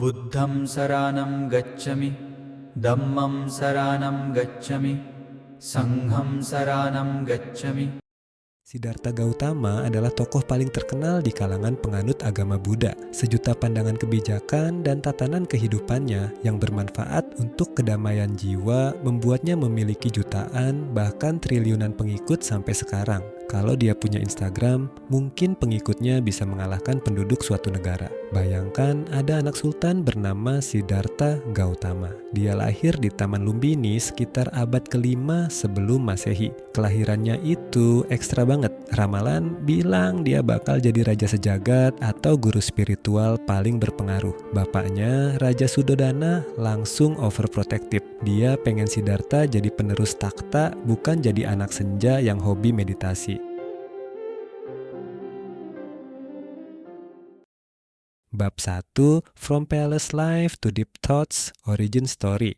Buddham saranam gacchami, Dhammam saranam gacchami, Sangham saranam gacchami. Siddhartha Gautama adalah tokoh paling terkenal di kalangan penganut agama Buddha. Sejuta pandangan kebijakan dan tatanan kehidupannya yang bermanfaat untuk kedamaian jiwa membuatnya memiliki jutaan bahkan triliunan pengikut sampai sekarang. Kalau dia punya Instagram, mungkin pengikutnya bisa mengalahkan penduduk suatu negara. Bayangkan ada anak sultan bernama Siddhartha Gautama. Dia lahir di Taman Lumbini sekitar abad ke-5 sebelum Masehi. Kelahirannya itu ekstra banget. Ramalan bilang dia bakal jadi raja sejagat atau guru spiritual paling berpengaruh. Bapaknya, Raja Sudodana, langsung overprotective. Dia pengen Siddhartha jadi penerus takhta, bukan jadi anak senja yang hobi meditasi. Bab 1, From Palace Life to Deep Thoughts, Origin Story.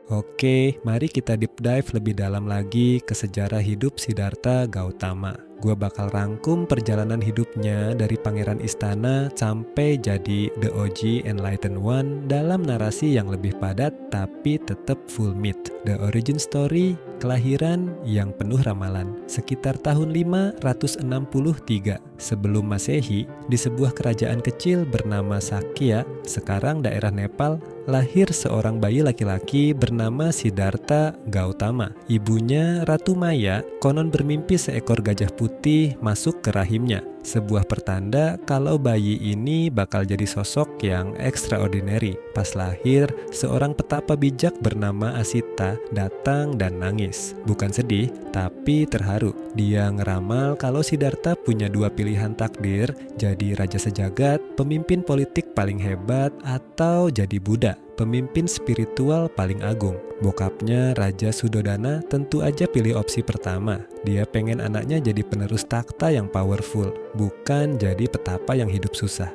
Oke, mari kita deep dive lebih dalam lagi ke sejarah hidup Siddhartha Gautama. Gua bakal rangkum perjalanan hidupnya dari pangeran istana sampai jadi the OG Enlightened One dalam narasi yang lebih padat tapi tetap full meat. The origin story, kelahiran yang penuh ramalan. Sekitar tahun 563 sebelum Masehi, di sebuah kerajaan kecil bernama Sakya, sekarang daerah Nepal, lahir seorang bayi laki-laki bernama Siddhartha Gautama. Ibunya, Ratu Maya, konon bermimpi seekor gajah putih masuk ke rahimnya. Sebuah pertanda kalau bayi ini bakal jadi sosok yang extraordinary. Pas lahir, seorang petapa bijak bernama Asita datang dan nangis. Bukan sedih, tapi terharu. Dia ngeramal kalau Siddhartha punya dua pilihan takdir, jadi raja sejagat, pemimpin politik paling hebat, atau jadi Buddha, pemimpin spiritual paling agung. Bokapnya, Raja Sudodana, tentu aja pilih opsi pertama. Dia pengen anaknya jadi penerus takhta yang powerful, bukan jadi petapa yang hidup susah.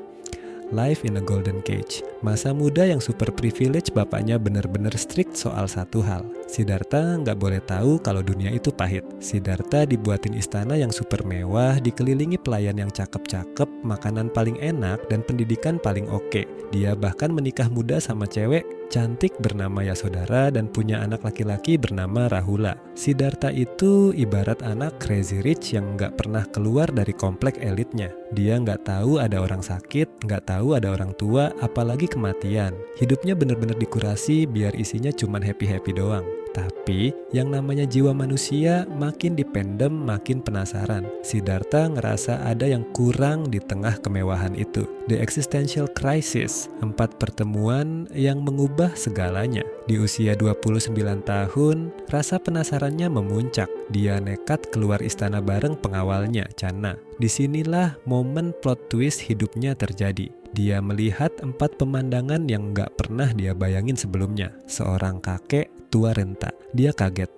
Life in a golden cage. Masa muda yang super privilege, bapaknya bener-bener strict soal satu hal. Siddhartha nggak boleh tahu kalau dunia itu pahit. Siddhartha dibuatin istana yang super mewah, dikelilingi pelayan yang cakep-cakep, makanan paling enak, dan pendidikan paling oke. Dia bahkan menikah muda sama cewek cantik bernama Yasodhara dan punya anak laki-laki bernama Rahula. Siddhartha itu ibarat anak crazy rich yang nggak pernah keluar dari komplek elitnya. Dia nggak tahu ada orang sakit, nggak tahu ada orang tua, apalagi kematian. Hidupnya bener-bener dikurasi biar isinya cuman happy-happy doang. Tapi yang namanya jiwa manusia makin dipendem makin penasaran. Siddhartha ngerasa ada yang kurang di tengah kemewahan itu. The existential crisis, 4 pertemuan yang mengubah segalanya. Di usia 29 tahun, rasa penasarannya memuncak. Dia nekat keluar istana bareng pengawalnya, Channa. Disinilah momen plot twist hidupnya terjadi. Dia melihat 4 pemandangan yang gak pernah dia bayangin sebelumnya. Seorang kakek tua renta. Dia kaget.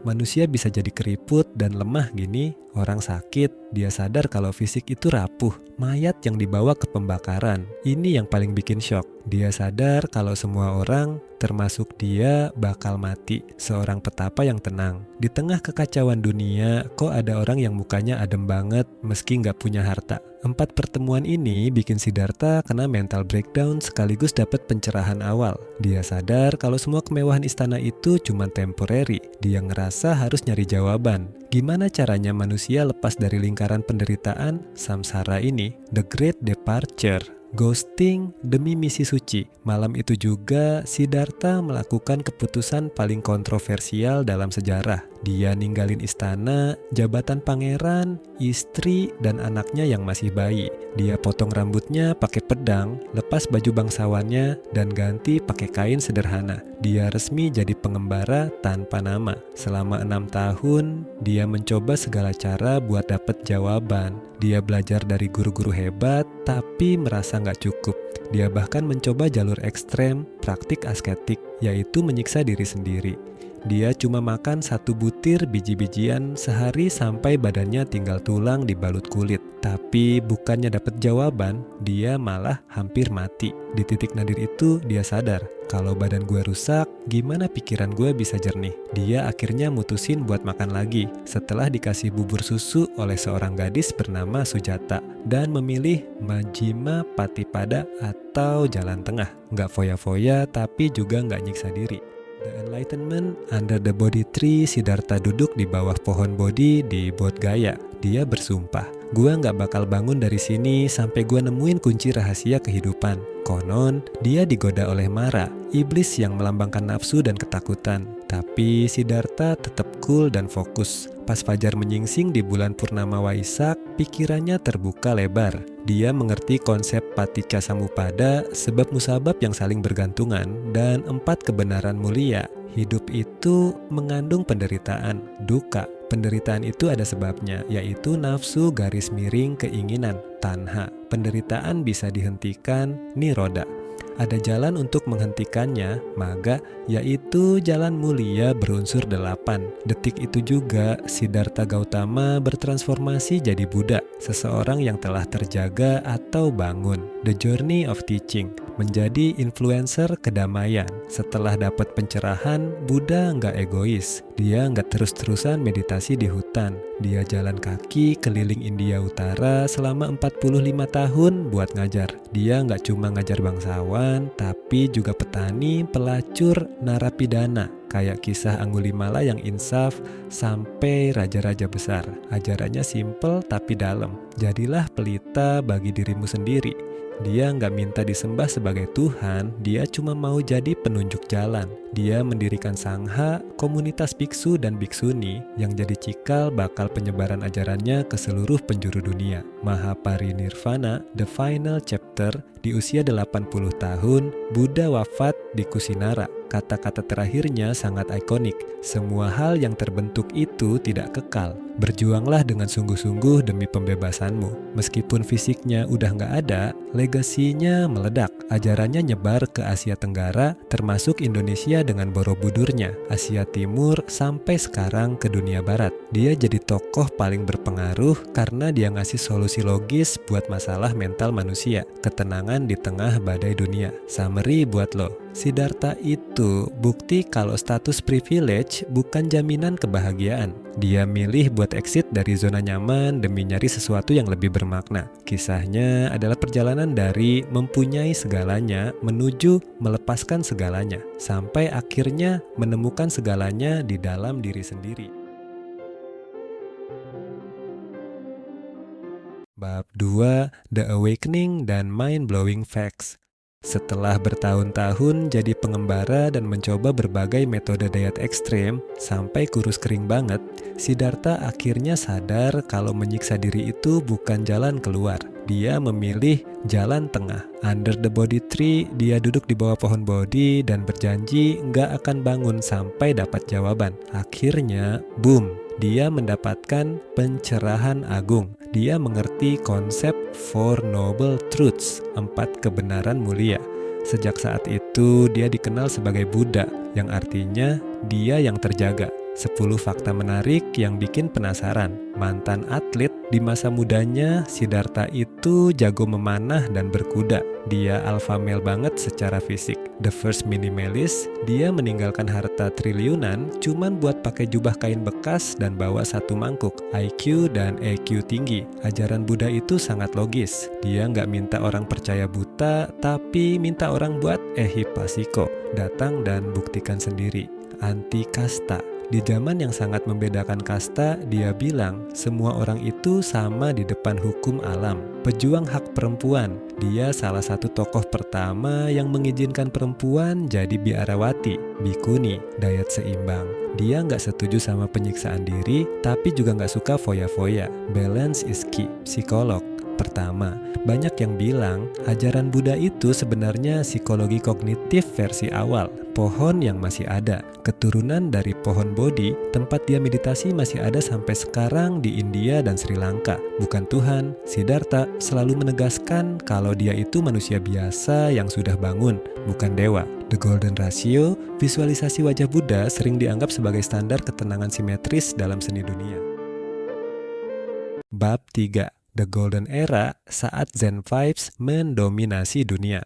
Manusia bisa jadi keriput dan lemah gini? Orang sakit, dia sadar kalau fisik itu rapuh. Mayat yang dibawa ke pembakaran. Ini yang paling bikin shock. Dia sadar kalau semua orang, termasuk dia, bakal mati. Seorang petapa yang tenang. Di tengah kekacauan dunia, kok ada orang yang mukanya adem banget meski nggak punya harta. 4 pertemuan ini bikin Siddhartha kena mental breakdown sekaligus dapat pencerahan awal. Dia sadar kalau semua kemewahan istana itu cuma temporary. Dia ngerasa harus nyari jawaban. Gimana caranya manusia lepas dari lingkaran penderitaan, samsara ini? The Great Departure. Ghosting demi misi suci. Malam itu juga Siddhartha melakukan keputusan paling kontroversial dalam sejarah. Dia ninggalin istana, jabatan pangeran, istri, dan anaknya yang masih bayi. Dia potong rambutnya pakai pedang, lepas baju bangsawannya, dan ganti pakai kain sederhana. Dia resmi jadi pengembara tanpa nama. Selama 6 tahun, dia mencoba segala cara buat dapet jawaban. Dia belajar dari guru-guru hebat, tapi merasa nggak cukup. Dia bahkan mencoba jalur ekstrem, praktik asketik, yaitu menyiksa diri sendiri. Dia cuma makan 1 butir biji-bijian sehari sampai badannya tinggal tulang dibalut kulit. Tapi bukannya dapat jawaban, dia malah hampir mati. Di titik nadir itu dia sadar, kalau badan gue rusak, gimana pikiran gue bisa jernih? Dia akhirnya mutusin buat makan lagi setelah dikasih bubur susu oleh seorang gadis bernama Sujata dan memilih Majjhima Patipada atau jalan tengah. Nggak foya-foya tapi juga nggak nyiksa diri. The Enlightenment under the Bodhi Tree, Siddhartha duduk di bawah pohon Bodhi di Bodh Gaya. Dia bersumpah, gua nggak bakal bangun dari sini sampai gua nemuin kunci rahasia kehidupan. Konon, dia digoda oleh Mara, iblis yang melambangkan nafsu dan ketakutan. Tapi Siddhartha tetap cool dan fokus. Pas fajar menyingsing di bulan purnama Waisak, pikirannya terbuka lebar. Dia mengerti konsep Paticca Samuppada, sebab musabab yang saling bergantungan, dan 4 kebenaran mulia. Hidup itu mengandung penderitaan, duka. Penderitaan itu ada sebabnya, yaitu nafsu garis miring keinginan, tanha. Penderitaan bisa dihentikan, niroda. Ada jalan untuk menghentikannya, maga, yaitu jalan mulia berunsur 8. Detik itu juga Siddhartha Gautama bertransformasi jadi Buddha, seseorang yang telah terjaga atau bangun. The Journey of Teaching, menjadi influencer kedamaian. Setelah dapat pencerahan, Buddha nggak egois. Dia nggak terus-terusan meditasi di hutan. Dia jalan kaki keliling India Utara selama 45 tahun buat ngajar. Dia nggak cuma ngajar bangsawan, tapi juga petani, pelacur, narapidana. Kayak kisah Angulimala yang insaf sampai raja-raja besar. Ajarannya simple tapi dalam. Jadilah pelita bagi dirimu sendiri. Dia nggak minta disembah sebagai Tuhan, dia cuma mau jadi penunjuk jalan. Dia mendirikan Sangha, komunitas biksu dan biksuni yang jadi cikal bakal penyebaran ajarannya ke seluruh penjuru dunia. Mahaparinirvana, the final chapter, di usia 80 tahun, Buddha wafat di Kusinara. Kata-kata terakhirnya sangat ikonik. Semua hal yang terbentuk itu tidak kekal. Berjuanglah dengan sungguh-sungguh demi pembebasanmu. Meskipun fisiknya udah nggak ada, legasinya meledak. Ajarannya nyebar ke Asia Tenggara, termasuk Indonesia dengan Borobudurnya, Asia Timur, sampai sekarang ke dunia Barat. Dia jadi tokoh paling berpengaruh karena dia ngasih solusi logis buat masalah mental manusia, ketenangan di tengah badai dunia. Summary buat lo, Siddhartha itu bukti kalau status privilege bukan jaminan kebahagiaan. Dia milih buat exit dari zona nyaman demi nyari sesuatu yang lebih bermakna. Kisahnya adalah perjalanan dari mempunyai segalanya menuju melepaskan segalanya, sampai akhirnya menemukan segalanya di dalam diri sendiri. Bab 2, The Awakening dan Mind-Blowing Facts. Setelah bertahun-tahun jadi pengembara dan mencoba berbagai metode diet ekstrem sampai kurus kering banget, Siddhartha akhirnya sadar kalau menyiksa diri itu bukan jalan keluar. Dia memilih jalan tengah. Under the Bodhi Tree, dia duduk di bawah pohon Bodhi dan berjanji nggak akan bangun sampai dapat jawaban. Akhirnya, boom! Dia mendapatkan pencerahan agung. Dia mengerti konsep Four Noble Truths, 4 kebenaran mulia. Sejak saat itu, dia dikenal sebagai Buddha, yang artinya dia yang terjaga. 10 fakta menarik yang bikin penasaran. Mantan atlet, di masa mudanya Siddhartha itu jago memanah dan berkuda. Dia alpha male banget secara fisik. The first minimalist, dia meninggalkan harta triliunan cuman buat pakai jubah kain bekas dan bawa 1 mangkuk. IQ dan EQ tinggi. Ajaran Buddha itu sangat logis. Dia nggak minta orang percaya buta, tapi minta orang buat ehipasiko, datang dan buktikan sendiri. Anti kasta. Di zaman yang sangat membedakan kasta, dia bilang semua orang itu sama di depan hukum alam. Pejuang hak perempuan, dia salah satu tokoh pertama yang mengizinkan perempuan jadi biarawati, bikuni, diet seimbang. Dia nggak setuju sama penyiksaan diri, tapi juga nggak suka foya-foya. Balance is key. Psikolog. Pertama, banyak yang bilang ajaran Buddha itu sebenarnya psikologi kognitif versi awal, pohon yang masih ada. Keturunan dari pohon Bodhi, tempat dia meditasi masih ada sampai sekarang di India dan Sri Lanka. Bukan Tuhan, Siddhartha selalu menegaskan kalau dia itu manusia biasa yang sudah bangun, bukan dewa. The Golden Ratio, visualisasi wajah Buddha sering dianggap sebagai standar ketenangan simetris dalam seni dunia. Bab 3, the golden era saat Zen vibes mendominasi dunia.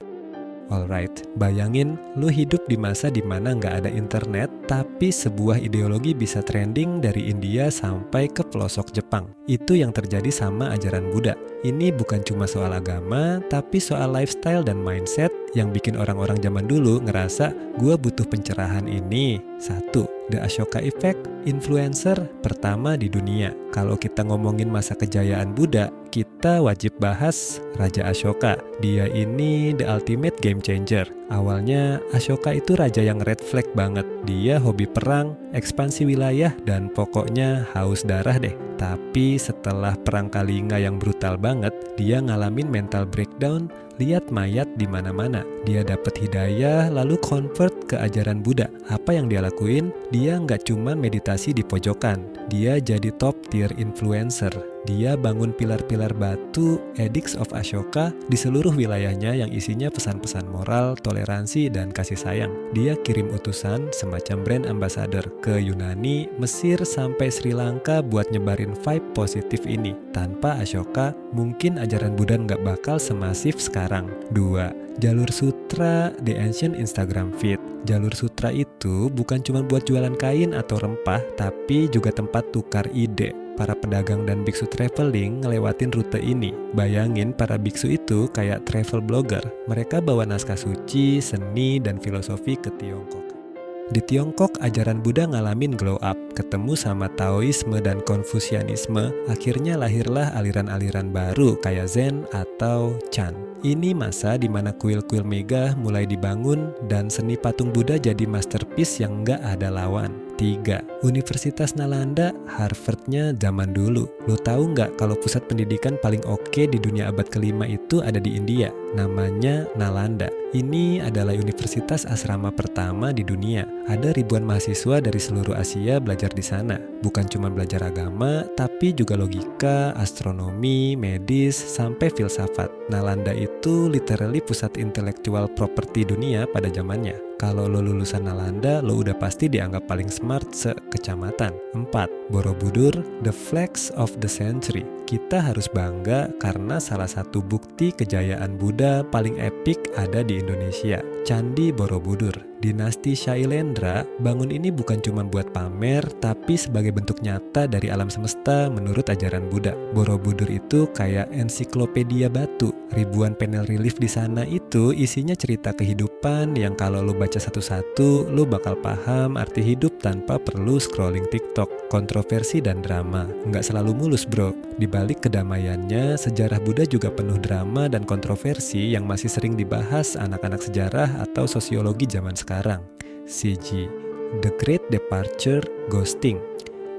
Alright, bayangin lu hidup di masa dimana nggak ada internet, tapi sebuah ideologi bisa trending dari India sampai ke pelosok Jepang. Itu yang terjadi sama ajaran Buddha. Ini bukan cuma soal agama, tapi soal lifestyle dan mindset yang bikin orang-orang zaman dulu ngerasa gua butuh pencerahan ini. 1. The Ashoka Effect, influencer pertama di dunia. Kalau kita ngomongin masa kejayaan Buddha, kita wajib bahas Raja Ashoka. Dia ini the ultimate game changer. Awalnya Ashoka itu raja yang red flag banget. Dia hobi perang, ekspansi wilayah, dan pokoknya haus darah deh. Tapi setelah perang Kalinga yang brutal banget, dia ngalamin mental breakdown, lihat mayat di mana-mana. Dia dapat hidayah lalu convert ke ajaran Buddha. Apa yang dia lakuin? Dia nggak cuma meditasi di pojokan. Dia jadi top tier influencer. Dia bangun pilar-pilar batu Edicts of Ashoka di seluruh wilayahnya yang isinya pesan-pesan moral, toleransi, dan kasih sayang. Dia kirim utusan semacam brand ambassador ke Yunani, Mesir, sampai Sri Lanka buat nyebarin vibe positif ini. Tanpa Ashoka, mungkin ajaran Buddha nggak bakal semasif sekarang. 2. Jalur Sutra The Ancient Instagram Feed. Jalur Sutra itu bukan cuma buat jualan kain atau rempah, tapi juga tempat tukar ide. Para pedagang dan biksu traveling ngelewatin rute ini. Bayangin para biksu itu kayak travel blogger. Mereka bawa naskah suci, seni, dan filosofi ke Tiongkok. Di Tiongkok, ajaran Buddha ngalamin glow up, ketemu sama Taoisme dan Konfusianisme, akhirnya lahirlah aliran-aliran baru kayak Zen atau Chan. Ini masa di mana kuil-kuil megah mulai dibangun dan seni patung Buddha jadi masterpiece yang nggak ada lawan. 3. Universitas Nalanda, Harvard-nya zaman dulu. Lo tahu nggak kalau pusat pendidikan paling oke di dunia abad ke-5 itu ada di India? Namanya Nalanda. Ini adalah universitas asrama pertama di dunia. Ada ribuan mahasiswa dari seluruh Asia belajar di sana. Bukan cuma belajar agama, tapi juga logika, astronomi, medis, sampai filsafat. Nalanda itu literally pusat intellectual property dunia pada zamannya. Kalau lo lulusan Nalanda, lo udah pasti dianggap paling smart se-kecamatan. 4. Borobudur, the flex of the century. Kita harus bangga karena salah satu bukti kejayaan Buddha paling epik ada di Indonesia. Candi Borobudur. Dinasti Shailendra bangun ini bukan cuma buat pamer, tapi sebagai bentuk nyata dari alam semesta menurut ajaran Buddha. Borobudur itu kayak ensiklopedia batu. Ribuan panel relief di sana itu isinya cerita kehidupan yang kalau lo baca satu-satu, lo bakal paham arti hidup tanpa perlu scrolling TikTok. Kontroversi dan drama. Nggak selalu mulus bro. Di balik kedamaiannya, sejarah Buddha juga penuh drama dan kontroversi yang masih sering dibahas anak-anak sejarah atau sosiologi zaman sekarang. CG, The Great Departure, Ghosting.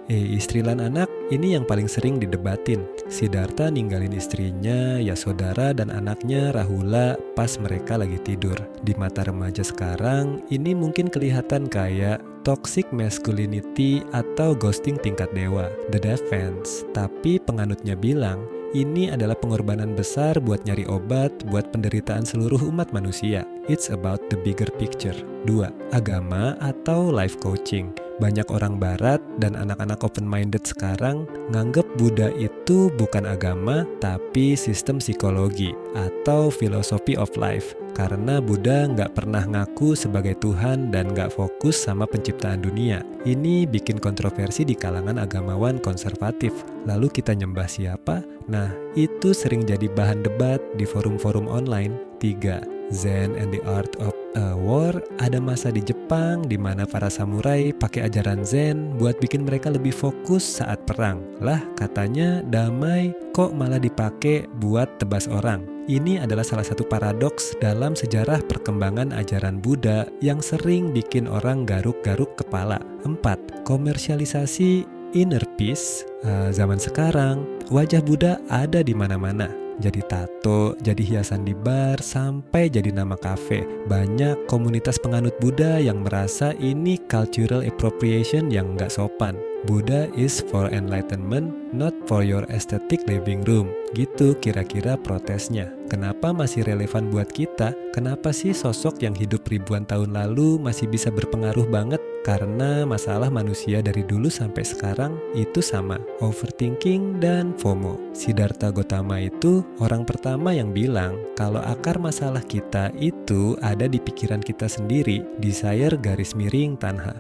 Istri dan anak ini yang paling sering didebatin. Siddhartha ninggalin istrinya, Yasodhara, dan anaknya Rahula pas mereka lagi tidur. Di mata remaja sekarang, ini mungkin kelihatan kayak toxic masculinity atau ghosting tingkat dewa, the defense. Tapi penganutnya bilang, ini adalah pengorbanan besar buat nyari obat buat penderitaan seluruh umat manusia. It's about the bigger picture. 2. Agama atau life coaching. Banyak orang barat dan anak-anak open-minded sekarang nganggep Buddha itu bukan agama, tapi sistem psikologi atau philosophy of life. Karena Buddha nggak pernah ngaku sebagai Tuhan dan nggak fokus sama penciptaan dunia. Ini bikin kontroversi di kalangan agamawan konservatif. Lalu kita nyembah siapa? Nah, itu sering jadi bahan debat di forum-forum online. 3. Zen and the Art of War. Ada masa di Jepang di mana para samurai pakai ajaran Zen buat bikin mereka lebih fokus saat perang. Lah, katanya damai, kok malah dipakai buat tebas orang. Ini adalah salah satu paradoks dalam sejarah perkembangan ajaran Buddha yang sering bikin orang garuk-garuk kepala. 4. Komersialisasi inner peace. Zaman sekarang, wajah Buddha ada di mana-mana. Jadi tato, jadi hiasan di bar, sampai jadi nama kafe. Banyak komunitas penganut Buddha yang merasa ini cultural appropriation yang nggak sopan. Buddha is for enlightenment, not for your aesthetic living room. Gitu kira-kira protesnya. Kenapa masih relevan buat kita? Kenapa sih sosok yang hidup ribuan tahun lalu masih bisa berpengaruh banget? Karena masalah manusia dari dulu sampai sekarang itu sama, overthinking dan FOMO. Siddhartha Gautama itu orang pertama yang bilang kalau akar masalah kita itu ada di pikiran kita sendiri, desire garis miring tanha.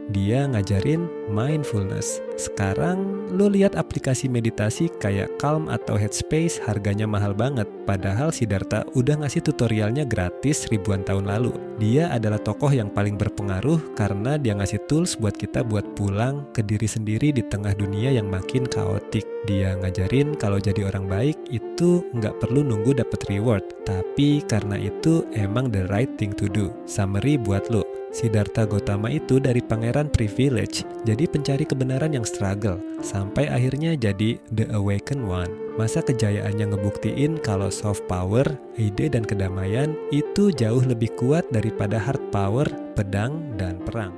Dia ngajarin mindfulness. Sekarang lo lihat aplikasi meditasi kayak Calm atau Headspace harganya mahal banget. Padahal Siddhartha udah ngasih tutorialnya gratis ribuan tahun lalu. Dia adalah tokoh yang paling berpengaruh karena dia ngasih tools buat kita buat pulang ke diri sendiri di tengah dunia yang makin kaotik. Dia ngajarin kalau jadi orang baik itu nggak perlu nunggu dapet reward. Tapi karena itu emang the right thing to do. Summary buat lo. Siddhartha Gautama itu dari pangeran privilege, jadi pencari kebenaran yang struggle, sampai akhirnya jadi the awakened one. Masa kejayaannya ngebuktiin kalau soft power, ide dan kedamaian itu jauh lebih kuat daripada hard power, pedang dan perang.